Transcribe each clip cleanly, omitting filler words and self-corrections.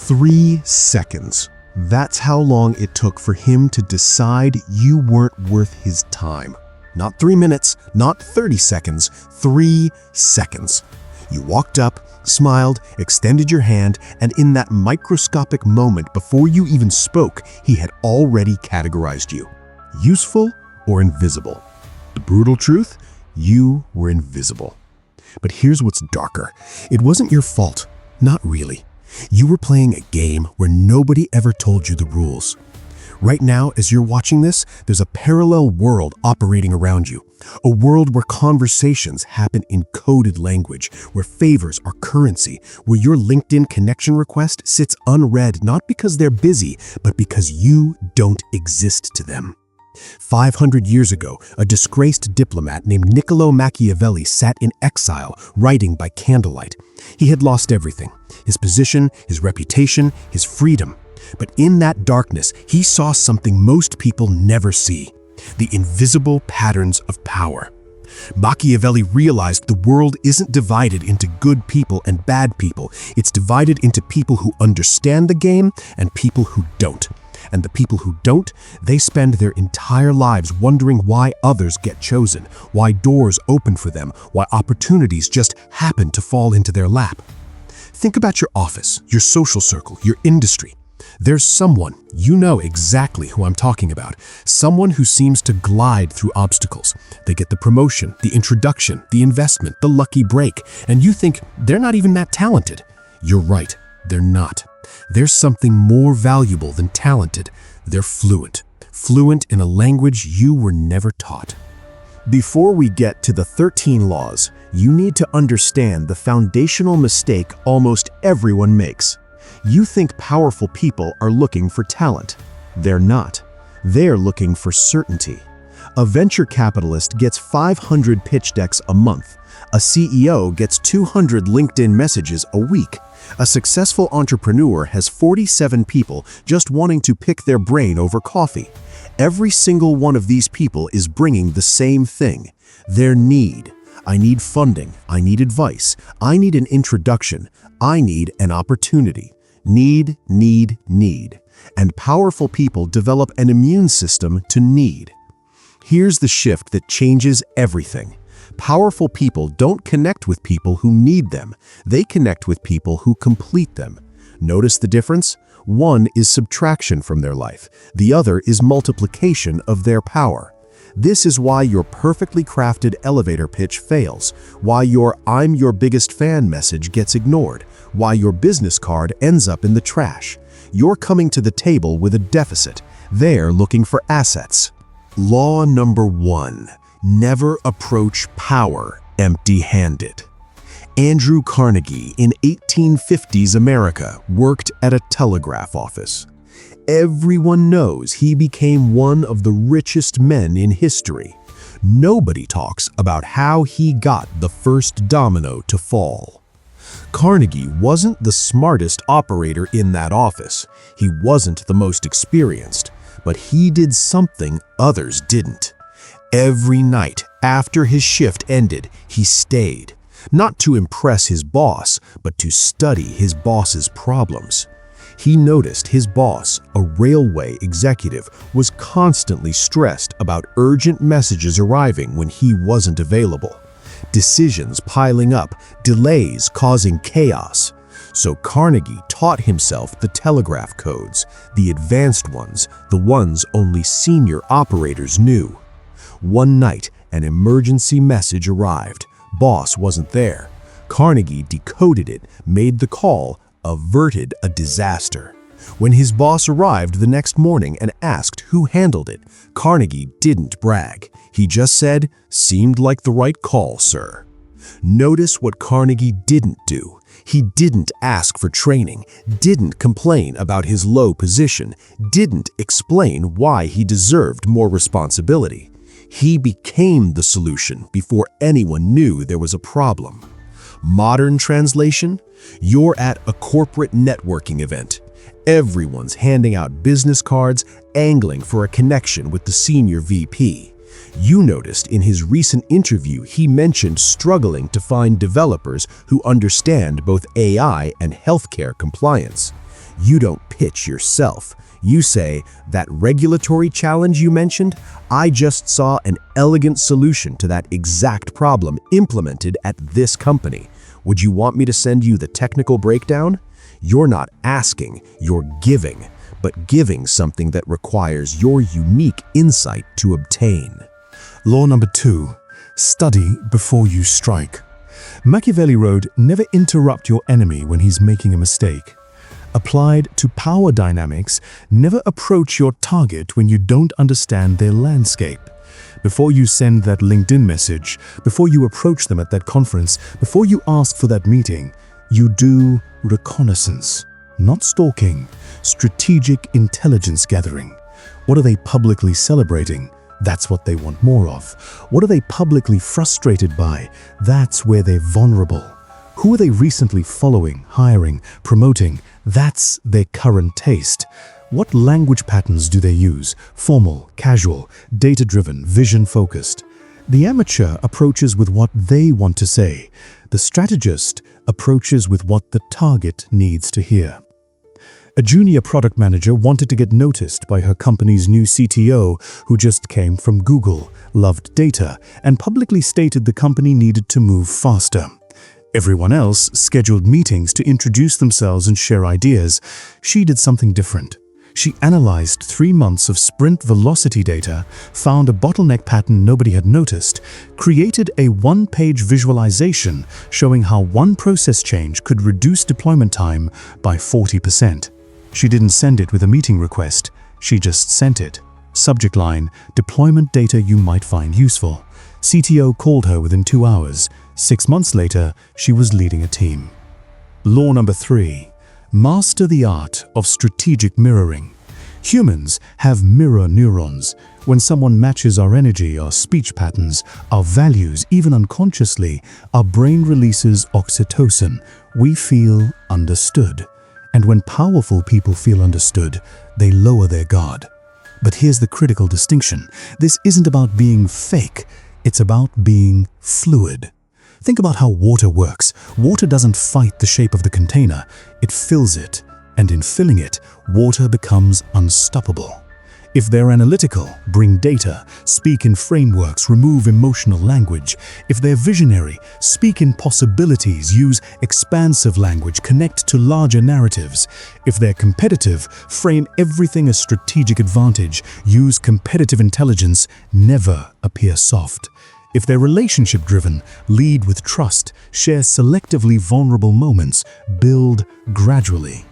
3 seconds. That's how long it took for him to decide you weren't worth his time. Not 3 minutes, not 30 seconds, 3 seconds. You walked up, smiled, extended your hand, and in that microscopic moment before you even spoke, he had already categorized you. Useful or invisible? The brutal truth? You were invisible. But here's what's darker. It wasn't your fault. Not really. You were playing a game where nobody ever told you the rules. Right now, as you're watching this, there's a parallel world operating around you. A world where conversations happen in coded language, where favors are currency, where your LinkedIn connection request sits unread not because they're busy, but because you don't exist to them. 500 years ago, a disgraced diplomat named Machiavelli sat in exile, writing by candlelight. He had lost everything: his position, his reputation, his freedom. But in that darkness, he saw something most people never see: the invisible patterns of power. Machiavelli realized the world isn't divided into good people and bad people. It's divided into people who understand the game and people who don't. And the people who don't, they spend their entire lives wondering why others get chosen, why doors open for them, why opportunities just happen to fall into their lap. Think about your office, your social circle, your industry. There's someone, you know exactly who I'm talking about, someone who seems to glide through obstacles. They get the promotion, the introduction, the investment, the lucky break, and you think they're not even that talented. You're right, they're not. There's something more valuable than talented. They're fluent. Fluent in a language you were never taught. Before we get to the 13 laws, you need to understand the foundational mistake almost everyone makes. You think powerful people are looking for talent. They're not. They're looking for certainty. A venture capitalist gets 500 pitch decks a month. A CEO gets 200 LinkedIn messages a week. A successful entrepreneur has 47 people just wanting to pick their brain over coffee. Every single one of these people is bringing the same thing: their need. I need funding. I need advice. I need an introduction. I need an opportunity. Need, need, need. And powerful people develop an immune system to need. Here's the shift that changes everything. Powerful people don't connect with people who need them. They connect with people who complete them. Notice the difference? One is subtraction from their life. The other is multiplication of their power. This is why your perfectly crafted elevator pitch fails, why your "I'm your biggest fan" message gets ignored, why your business card ends up in the trash. You're coming to the table with a deficit. They're looking for assets. Law number 1. Never approach power empty-handed. Andrew Carnegie in 1850s America worked at a telegraph office. Everyone knows he became one of the richest men in history. Nobody talks about how he got the first domino to fall. Carnegie wasn't the smartest operator in that office. He wasn't the most experienced, but he did something others didn't. Every night after his shift ended, he stayed, not to impress his boss, but to study his boss's problems. He noticed his boss, a railway executive, was constantly stressed about urgent messages arriving when he wasn't available, decisions piling up, delays causing chaos. So Carnegie taught himself the telegraph codes, the advanced ones, the ones only senior operators knew. One night, an emergency message arrived. Boss wasn't there. Carnegie decoded it, made the call, averted a disaster. When his boss arrived the next morning and asked who handled it, Carnegie didn't brag. He just said, "Seemed like the right call, sir." Notice what Carnegie didn't do. He didn't ask for training, didn't complain about his low position, didn't explain why he deserved more responsibility. He became the solution before anyone knew there was a problem. Modern translation: you're at a corporate networking event. Everyone's handing out business cards, angling for a connection with the senior VP. You noticed in his recent interview he mentioned struggling to find developers who understand both AI and healthcare compliance. You don't pitch yourself. You say, that regulatory challenge you mentioned, I just saw an elegant solution to that exact problem implemented at this company. Would you want me to send you the technical breakdown? You're not asking, you're giving, but giving something that requires your unique insight to obtain. Law number 2. Study before you strike. Machiavelli wrote, never interrupt your enemy when he's making a mistake. Applied to power dynamics, never approach your target when you don't understand their landscape. Before you send that LinkedIn message, before you approach them at that conference, before you ask for that meeting, you do reconnaissance, not stalking, strategic intelligence gathering. What are they publicly celebrating? That's what they want more of. What are they publicly frustrated by? That's where they're vulnerable. Who are they recently following, hiring, promoting? That's their current taste. What language patterns do they use? Formal, casual, data-driven, vision-focused. The amateur approaches with what they want to say. The strategist approaches with what the target needs to hear. A junior product manager wanted to get noticed by her company's new CTO, who just came from Google, loved data, and publicly stated the company needed to move faster. Everyone else scheduled meetings to introduce themselves and share ideas. She did something different. She analyzed 3 months of sprint velocity data, found a bottleneck pattern nobody had noticed, created a 1-page visualization showing how one process change could reduce deployment time by 40%. She didn't send it with a meeting request, she just sent it. Subject line, deployment data you might find useful. CTO called her within 2 hours. 6 months later, she was leading a team. Law number 3. Master the art of strategic mirroring. Humans have mirror neurons. When someone matches our energy, our speech patterns, our values, even unconsciously, our brain releases oxytocin. We feel understood. And when powerful people feel understood, they lower their guard. But here's the critical distinction. This isn't about being fake. It's about being fluid. Think about how water works. Water doesn't fight the shape of the container. It fills it. And in filling it, water becomes unstoppable. If they're analytical, bring data, speak in frameworks, remove emotional language. If they're visionary, speak in possibilities, use expansive language, connect to larger narratives. If they're competitive, frame everything as strategic advantage, use competitive intelligence, never appear soft. If they're relationship-driven, lead with trust, share selectively vulnerable moments, build gradually.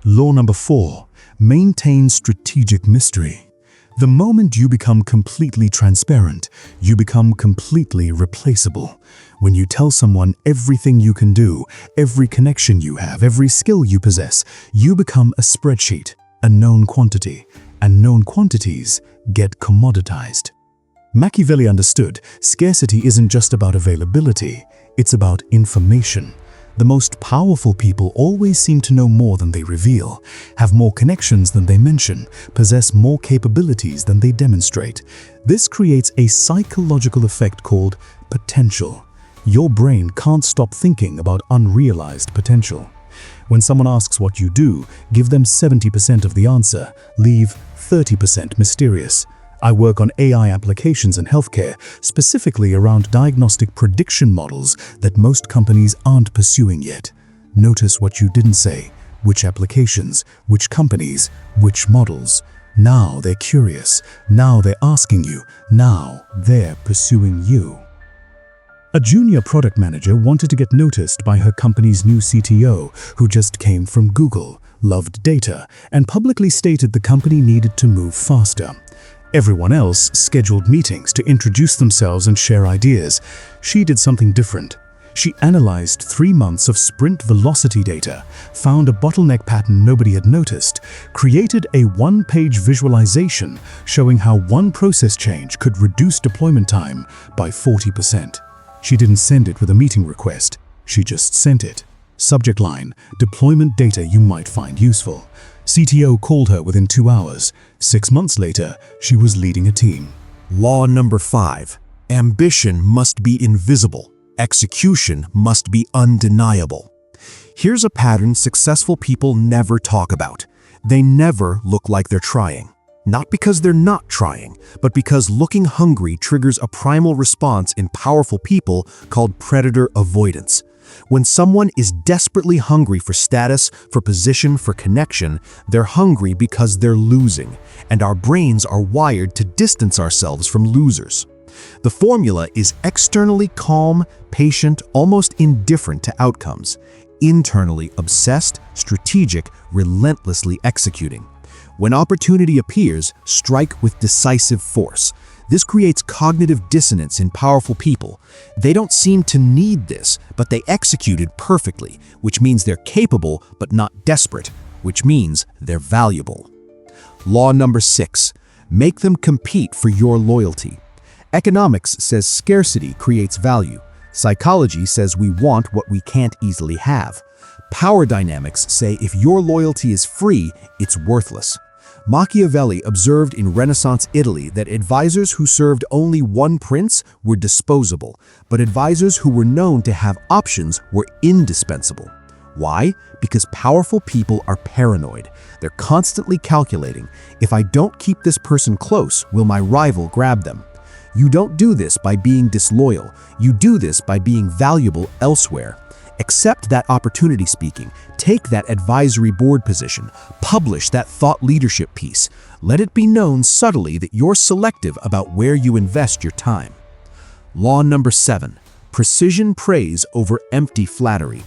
Law number 4. Maintain strategic mystery. The moment you become completely transparent, you become completely replaceable. When you tell someone everything you can do, every connection you have, every skill you possess, you become a spreadsheet, a known quantity, and known quantities get commoditized. Machiavelli understood scarcity isn't just about availability, it's about information. The most powerful people always seem to know more than they reveal, have more connections than they mention, possess more capabilities than they demonstrate. This creates a psychological effect called potential. Your brain can't stop thinking about unrealized potential. When someone asks what you do, give them 70% of the answer, leave 30% mysterious. I work on AI applications in healthcare, specifically around diagnostic prediction models that most companies aren't pursuing yet. Notice what you didn't say, which applications, which companies, which models. Now they're curious, now they're asking you, now they're pursuing you. A junior product manager wanted to get noticed by her company's new CTO, who just came from Google, loved data, and publicly stated the company needed to move faster. Everyone else scheduled meetings to introduce themselves and share ideas. She did something different. She analyzed 3 months of sprint velocity data, found a bottleneck pattern nobody had noticed, created a 1-page visualization showing how one process change could reduce deployment time by 40%. She didn't send it with a meeting request, she just sent it. Subject line, deployment data you might find useful. CTO called her within 2 hours. 6 months later, she was leading a team. Law number 5. Ambition must be invisible. Execution must be undeniable. Here's a pattern successful people never talk about. They never look like they're trying. Not because they're not trying, but because looking hungry triggers a primal response in powerful people called predator avoidance. When someone is desperately hungry for status, for position, for connection, they're hungry because they're losing, and our brains are wired to distance ourselves from losers. The formula is externally calm, patient, almost indifferent to outcomes. Internally obsessed, strategic, relentlessly executing. When opportunity appears, strike with decisive force. This creates cognitive dissonance in powerful people. They don't seem to need this, but they execute it perfectly, which means they're capable but not desperate, which means they're valuable. Law number 6. Make them compete for your loyalty. Economics says scarcity creates value. Psychology says we want what we can't easily have. Power dynamics say if your loyalty is free, it's worthless. Machiavelli observed in Renaissance Italy that advisors who served only one prince were disposable, but advisors who were known to have options were indispensable. Why? Because powerful people are paranoid. They're constantly calculating, if I don't keep this person close, will my rival grab them? You don't do this by being disloyal. You do this by being valuable elsewhere. Accept that opportunity speaking. Take that advisory board position. Publish that thought leadership piece. Let it be known subtly that you're selective about where you invest your time. Law number 7. Precision praise over empty flattery.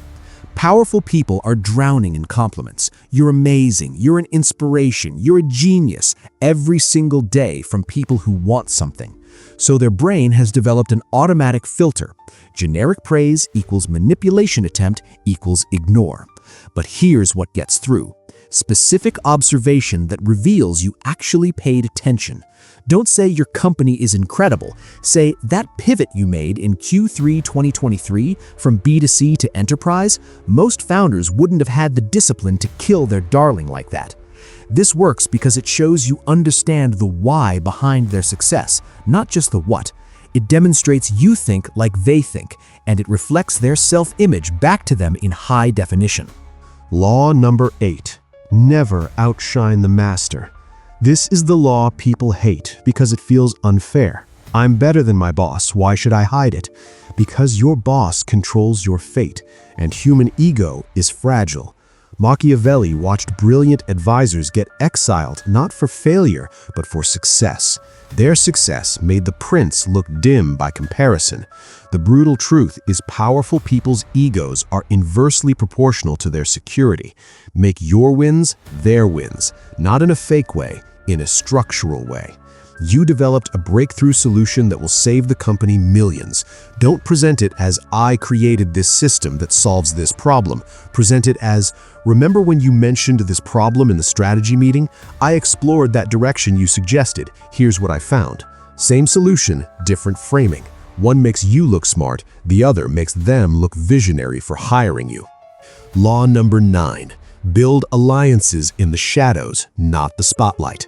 Powerful people are drowning in compliments. You're amazing, you're an inspiration, you're a genius every single day from people who want something. So their brain has developed an automatic filter. Generic praise equals manipulation attempt equals ignore. But here's what gets through. Specific observation that reveals you actually paid attention. Don't say your company is incredible. Say that pivot you made in Q3 2023 from B2C to enterprise, most founders wouldn't have had the discipline to kill their darling like that. This works because it shows you understand the why behind their success, not just the what. It demonstrates you think like they think, and it reflects their self-image back to them in high definition. Law number 8. Never outshine the master. This is the law people hate because it feels unfair. I'm better than my boss, why should I hide it? Because your boss controls your fate, and human ego is fragile. Machiavelli watched brilliant advisors get exiled not for failure, but for success. Their success made the prince look dim by comparison. The brutal truth is powerful people's egos are inversely proportional to their security. Make your wins their wins, not in a fake way, in a structural way. You developed a breakthrough solution that will save the company millions. Don't present it as I created this system that solves this problem. Present it as, remember when you mentioned this problem in the strategy meeting? I explored that direction you suggested. Here's what I found. Same solution, different framing. One makes you look smart, the other makes them look visionary for hiring you. Law number 9. Build alliances in the shadows, not the spotlight.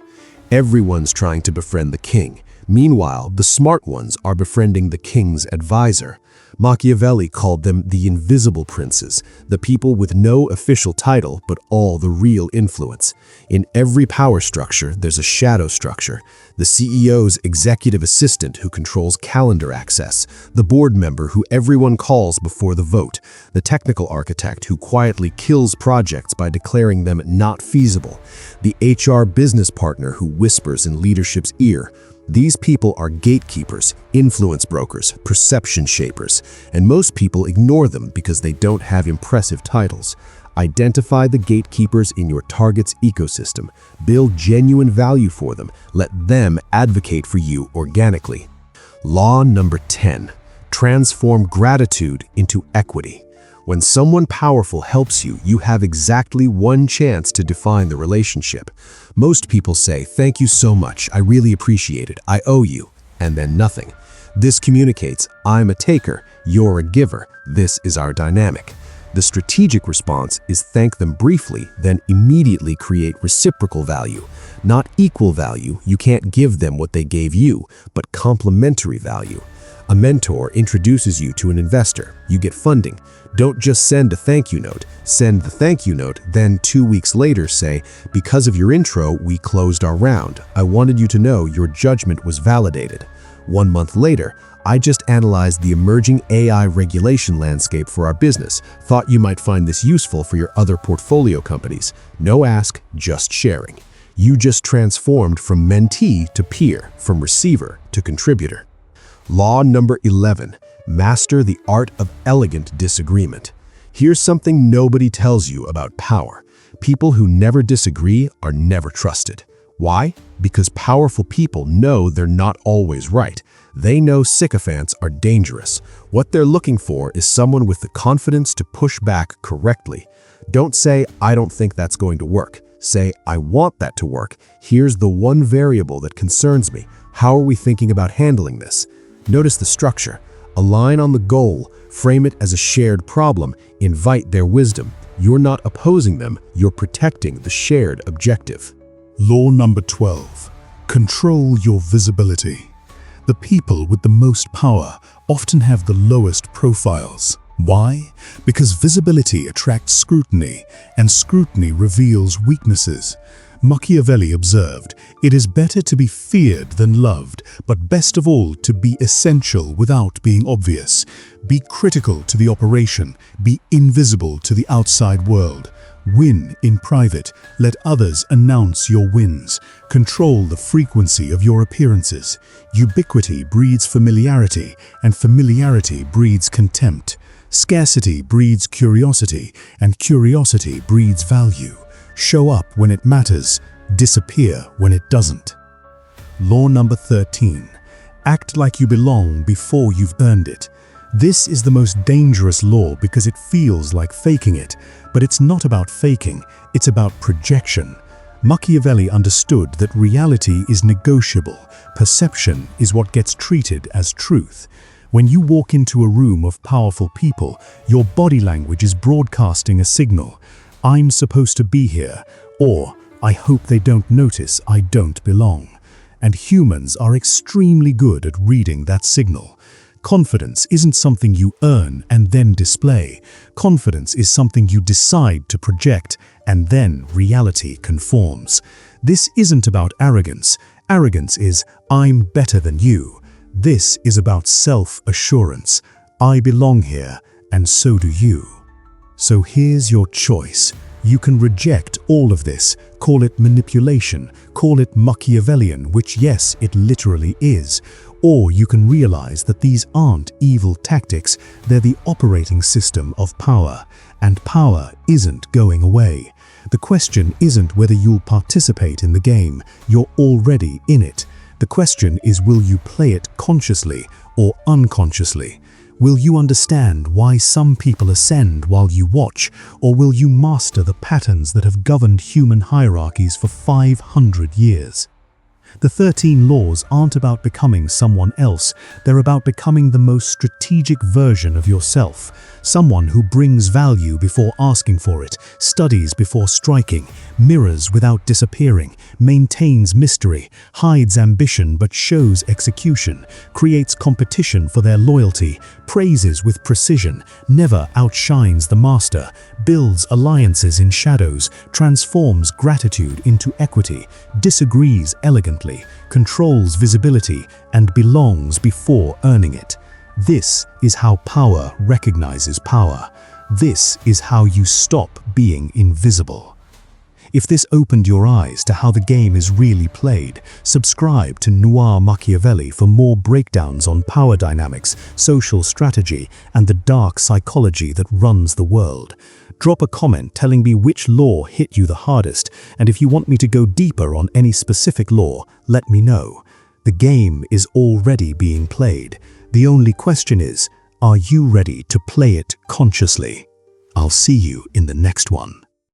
Everyone's trying to befriend the king. Meanwhile, the smart ones are befriending the king's advisor. Machiavelli called them the invisible princes, the people with no official title but all the real influence. In every power structure, there's a shadow structure. The CEO's executive assistant who controls calendar access, the board member who everyone calls before the vote, the technical architect who quietly kills projects by declaring them not feasible, the HR business partner who whispers in leadership's ear. These people are gatekeepers, influence brokers, perception shapers, and most people ignore them because they don't have impressive titles. Identify the gatekeepers in your target's ecosystem. Build genuine value for them. Let them advocate for you organically. Law number 10. Transform gratitude into equity. When someone powerful helps you, you have exactly one chance to define the relationship. Most people say, "Thank you so much, I really appreciate it, I owe you," and then nothing. This communicates, "I'm a taker, you're a giver, this is our dynamic." The strategic response is thank them briefly, then immediately create reciprocal value. Not equal value, you can't give them what they gave you, but complementary value. A mentor introduces you to an investor. You get funding. Don't just send a thank you note. Send the thank you note, then 2 weeks later say, because of your intro, we closed our round. I wanted you to know your judgment was validated. 1 month later, I just analyzed the emerging AI regulation landscape for our business. Thought you might find this useful for your other portfolio companies. No ask, just sharing. You just transformed from mentee to peer, from receiver to contributor. Law number 11. Master the art of elegant disagreement. Here's something nobody tells you about power. People who never disagree are never trusted. Why? Because powerful people know they're not always right. They know sycophants are dangerous. What they're looking for is someone with the confidence to push back correctly. Don't say, I don't think that's going to work. Say, I want that to work. Here's the one variable that concerns me. How are we thinking about handling this? Notice the structure. Align on the goal. Frame it as a shared problem. Invite their wisdom. You're not opposing them. You're protecting the shared objective. Law number 12. Control your visibility. The people with the most power often have the lowest profiles. Why? Because visibility attracts scrutiny, and scrutiny reveals weaknesses. Machiavelli observed, "It is better to be feared than loved, but best of all to be essential without being obvious. Be critical to the operation, be invisible to the outside world. Win in private, let others announce your wins. Control the frequency of your appearances. Ubiquity breeds familiarity, and familiarity breeds contempt. Scarcity breeds curiosity, and curiosity breeds value. Show up when it matters, disappear when it doesn't." Law number 13. Act like you belong before you've earned it. This is the most dangerous law because it feels like faking it, but it's not about faking, it's about projection. Machiavelli understood that reality is negotiable. Perception is what gets treated as truth. When you walk into a room of powerful people, your body language is broadcasting a signal. I'm supposed to be here, or I hope they don't notice I don't belong. And humans are extremely good at reading that signal. Confidence isn't something you earn and then display. Confidence is something you decide to project, and then reality conforms. This isn't about arrogance. Arrogance is, I'm better than you. This is about self-assurance. I belong here, and so do you. So here's your choice. You can reject all of this, call it manipulation, call it Machiavellian, which yes, it literally is. Or you can realize that these aren't evil tactics, they're the operating system of power. And power isn't going away. The question isn't whether you'll participate in the game, you're already in it. The question is, will you play it consciously or unconsciously? Will you understand why some people ascend while you watch, or will you master the patterns that have governed human hierarchies for 500 years? The 13 laws aren't about becoming someone else, they're about becoming the most strategic version of yourself. Someone who brings value before asking for it, studies before striking, mirrors without disappearing, maintains mystery, hides ambition but shows execution, creates competition for their loyalty, praises with precision, never outshines the master, builds alliances in shadows, transforms gratitude into equity, disagrees elegantly, controls visibility, and belongs before earning it. This is how power recognizes power. This is how you stop being invisible. If this opened your eyes to how the game is really played, subscribe to NoirMachiavelli for more breakdowns on power dynamics, social strategy, and the dark psychology that runs the world. Drop a comment telling me which law hit you the hardest, and if you want me to go deeper on any specific law, let me know. The game is already being played. The only question is, are you ready to play it consciously? I'll see you in the next one.